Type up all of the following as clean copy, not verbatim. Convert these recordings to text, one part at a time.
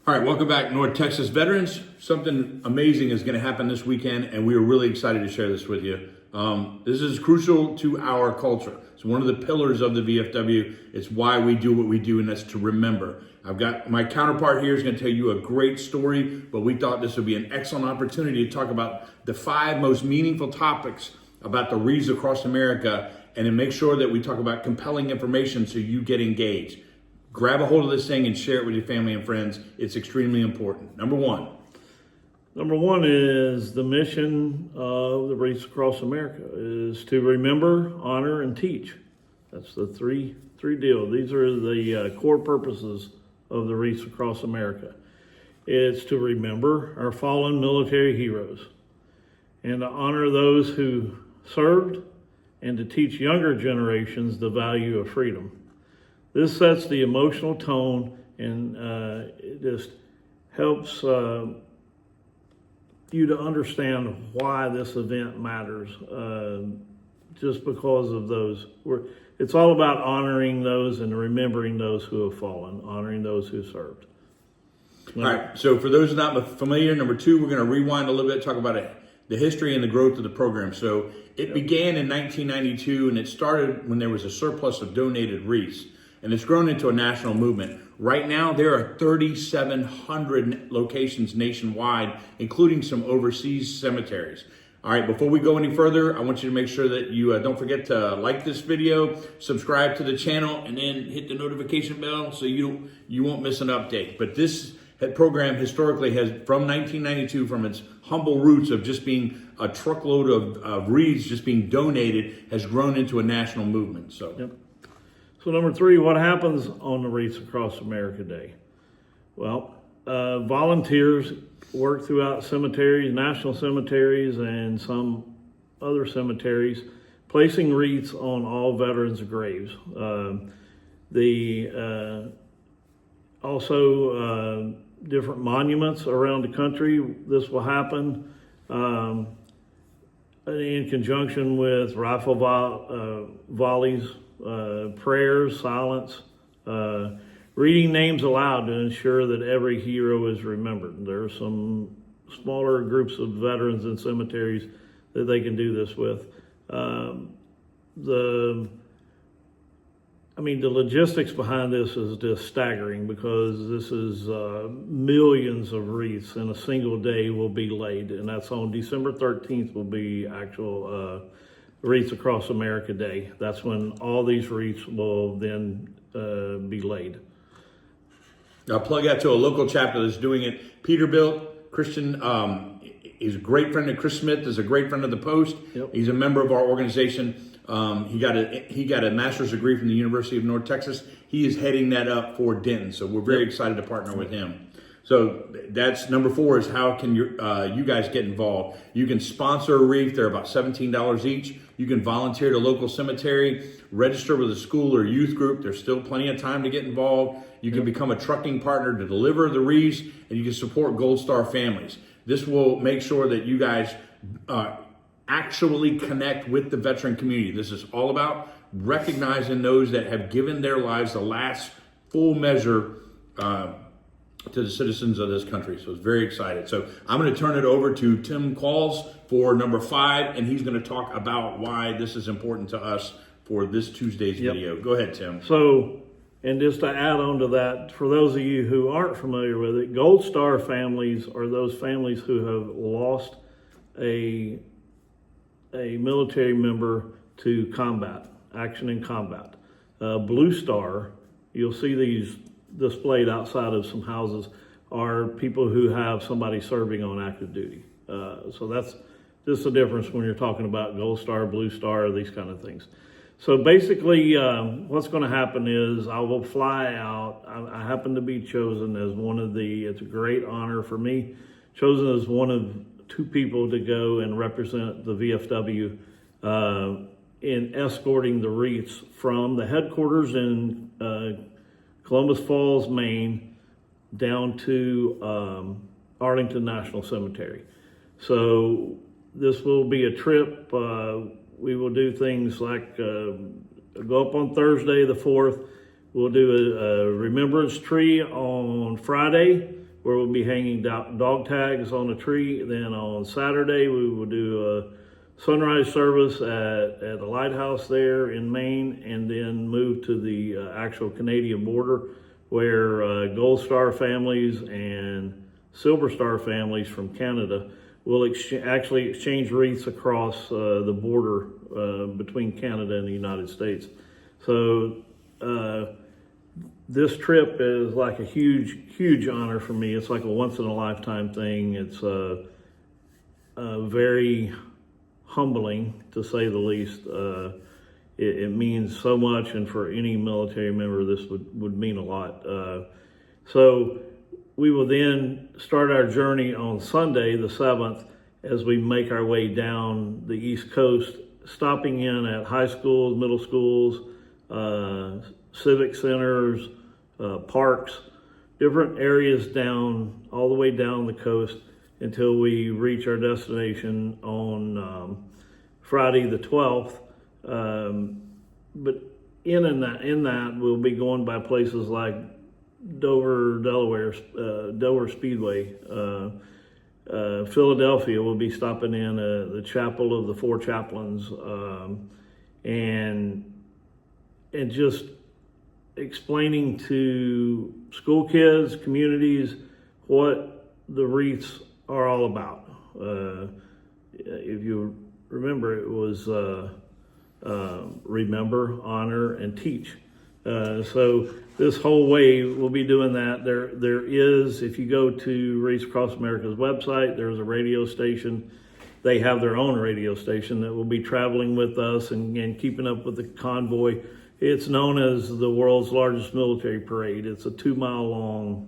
All right, welcome back, North Texas veterans. Something amazing is going to happen this weekend, and we are really excited to share this with you. This is crucial to our culture. It's one of the pillars of the VFW. It's why we do what we do, and that's to remember. I've got my counterpart here is going to tell you a great story, but we thought this would be an excellent opportunity to talk about the 5 most meaningful topics about the Wreaths Across America, and then make sure that we talk about compelling information so you get engaged. Grab a hold of this thing and share it with your family and friends. It's extremely important. Number one is the mission of the Wreaths Across America is to remember, honor, and teach. That's the three deal. These are the core purposes of the Wreaths Across America. It's to remember our fallen military heroes and to honor those who served and to teach younger generations the value of freedom. This sets the emotional tone, and it just helps you to understand why this event matters, just because of those. It's all about honoring those and remembering those who have fallen, honoring those who served. All right, so for those not familiar, number 2, we're going to rewind a little bit, talk about the history and the growth of the program. So it began in 1992, and it started when there was a surplus of donated wreaths. And it's grown into a national movement. Right now, there are 3,700 locations nationwide, including some overseas cemeteries. All right, before we go any further, I want you to make sure that you don't forget to like this video, subscribe to the channel, and then hit the notification bell so you won't miss an update. But this program historically has, from 1992, from its humble roots of just being a truckload of wreaths just being donated, has grown into a national movement. So. Yep. So number 3, what happens on the Wreaths Across America Day? Well, volunteers work throughout cemeteries, national cemeteries, and some other cemeteries, placing wreaths on all veterans' graves. Also different monuments around the country. This will happen in conjunction with rifle volleys, prayers, silence, reading names aloud to ensure that every hero is remembered. There are some smaller groups of veterans in cemeteries that they can do this with. The logistics behind this is just staggering, because this is millions of wreaths in a single day will be laid, and that's on December 13th will be actual Wreaths Across America Day. That's when all these wreaths will then be laid. I'll plug out to a local chapter that's doing it. Peterbilt. Christian is a great friend of Chris Smith, is a great friend of the Post. Yep. He's a member of our organization. He got a master's degree from the University of North Texas. He is heading that up for Denton, so we're very excited to partner with him. So that's number 4 is how can you guys get involved? You can sponsor a wreath. They're about $17 each. You can volunteer at a local cemetery, register with a school or youth group. There's still plenty of time to get involved. You can become a trucking partner to deliver the wreaths, and you can support Gold Star families. This will make sure that you guys actually connect with the veteran community. This is all about recognizing those that have given their lives the last full measure to the citizens of this country. So it's very excited. So I'm going to turn it over to Tim Qualls for number 5, and he's going to talk about why this is important to us for this Tuesday's video. Go ahead, Tim. So, and just to add on to that, for those of you who aren't familiar with it, Gold Star families are those families who have lost a military member to combat, action in combat. Blue Star, you'll see these displayed outside of some houses, are people who have somebody serving on active duty. So that's just the difference when you're talking about Gold Star, Blue Star, these kind of things. So basically what's going to happen is I will fly out. I happen to be chosen as one of it's a great honor for me, chosen as one of 2 people to go and represent the VFW in escorting the wreaths from the headquarters in Columbus Falls, Maine, down to Arlington National Cemetery. So this will be a trip. We will do things like go up on Thursday the 4th. We'll do a remembrance tree on Friday. where we'll be hanging dog tags on a tree. Then on Saturday, we will do a sunrise service at the lighthouse there in Maine, and then move to the actual Canadian border, where Gold Star families and Silver Star families from Canada will actually exchange wreaths across the border between Canada and the United States. So this trip is like a huge honor for me. It's like a once in a lifetime thing. It's very humbling, to say the least. It means so much, and for any military member, this would mean a lot. So we will then start our journey on Sunday, the 7th, as we make our way down the East Coast, stopping in at high schools, middle schools, civic centers, parks, different areas down, all the way down the coast, until we reach our destination on Friday the 12th. But in that, we'll be going by places like Dover, Delaware, Dover Speedway. Philadelphia, will be stopping in the Chapel of the Four Chaplains, and just explaining to school kids, communities, what the wreaths are all about. If you remember, it was remember, honor, and teach. So this whole way we'll be doing that. There is, if you go to Wreaths Across America's website, there's a radio station. They have their own radio station that will be traveling with us and keeping up with the convoy. It's known as the world's largest military parade. It's a 2-mile long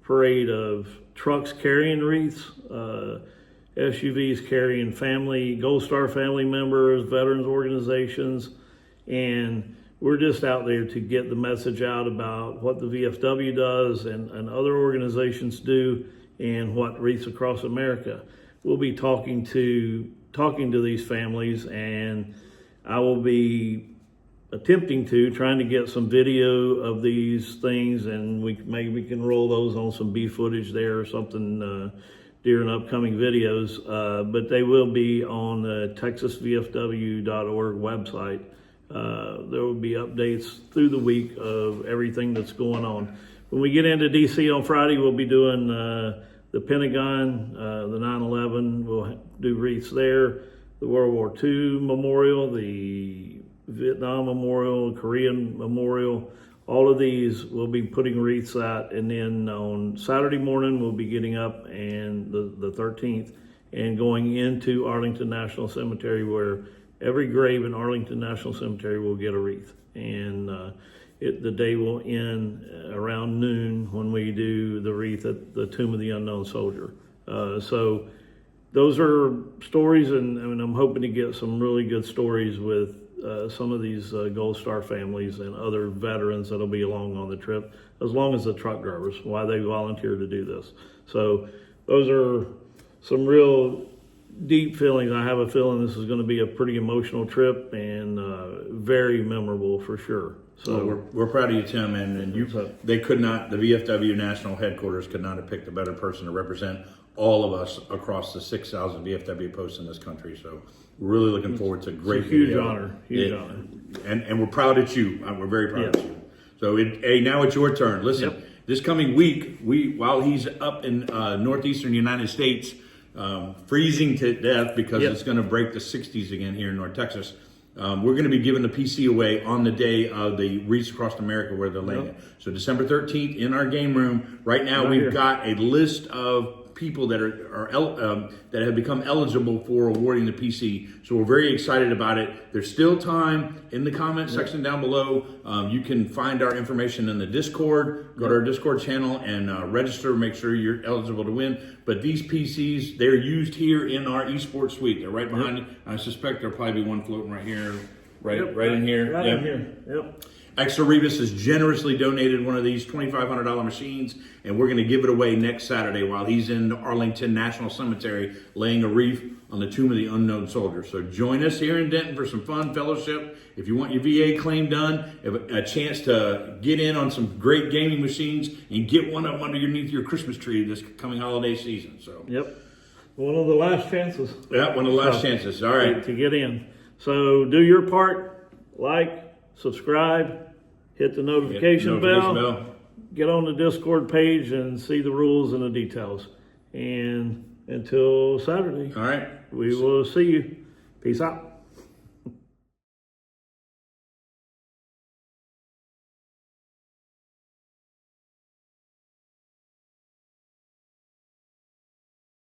parade of trucks carrying wreaths, SUVs carrying Gold Star family members, veterans organizations, and we're just out there to get the message out about what the VFW does and other organizations do, and what Wreaths Across America. We'll be talking to these families, and I will be trying to get some video of these things, and maybe we can roll those on some B footage there or something during upcoming videos. But they will be on the texasvfw.org website. There will be updates through the week of everything that's going on. When we get into DC on Friday, we'll be doing the Pentagon, the 9/11. We'll do wreaths there, the World War II Memorial, the Vietnam Memorial, Korean Memorial. All of these we'll be putting wreaths at, and then on Saturday morning we'll be getting up, and the 13th, and going into Arlington National Cemetery, where every grave in Arlington National Cemetery will get a wreath. And the day will end around noon when we do the wreath at the Tomb of the Unknown Soldier. So those are stories, and I'm hoping to get some really good stories with some of these Gold Star families and other veterans that'll be along on the trip, as long as the truck drivers, why they volunteered to do this. So those are some real deep feelings. I have a feeling this is going to be a pretty emotional trip, and very memorable for sure. So well, we're proud of you, Tim, and they could not, the VFW national headquarters could not have picked a better person to represent all of us across the 6,000 VFW posts in this country. So we're really looking forward to a great huge video. honor. And we're proud at you. We're very proud of you. So now it's your turn. Listen, this coming week, while he's up in northeastern United States, freezing to death because it's going to break the 60s again here in North Texas. We're going to be giving the PC away on the day of the Wreaths Across America, where they're laying it. So December 13th in our game room. Right now, we've got a list of people that that have become eligible for awarding the PC. So we're very excited about it. There's still time in the comment section down below. You can find our information in the Discord. Go to our Discord channel and register. Make sure you're eligible to win. But these PCs, they're used here in our esports suite. They're right behind it. I suspect there'll probably be one floating right here, right in here. Right in here. Extra Rebus has generously donated one of these $2,500 machines, and we're going to give it away next Saturday while he's in Arlington National Cemetery laying a wreath on the tomb of the unknown soldier. So join us here in Denton for some fun fellowship. If you want your VA claim done, have a chance to get in on some great gaming machines and get one of them underneath your Christmas tree this coming holiday season. So Yep. One of the last chances. yeah, one of the last chances. All right. To get in. So do your part, like, subscribe, hit the notification bell, get on the Discord page and see the rules and the details. And until Saturday, All right. we will see you. Peace out.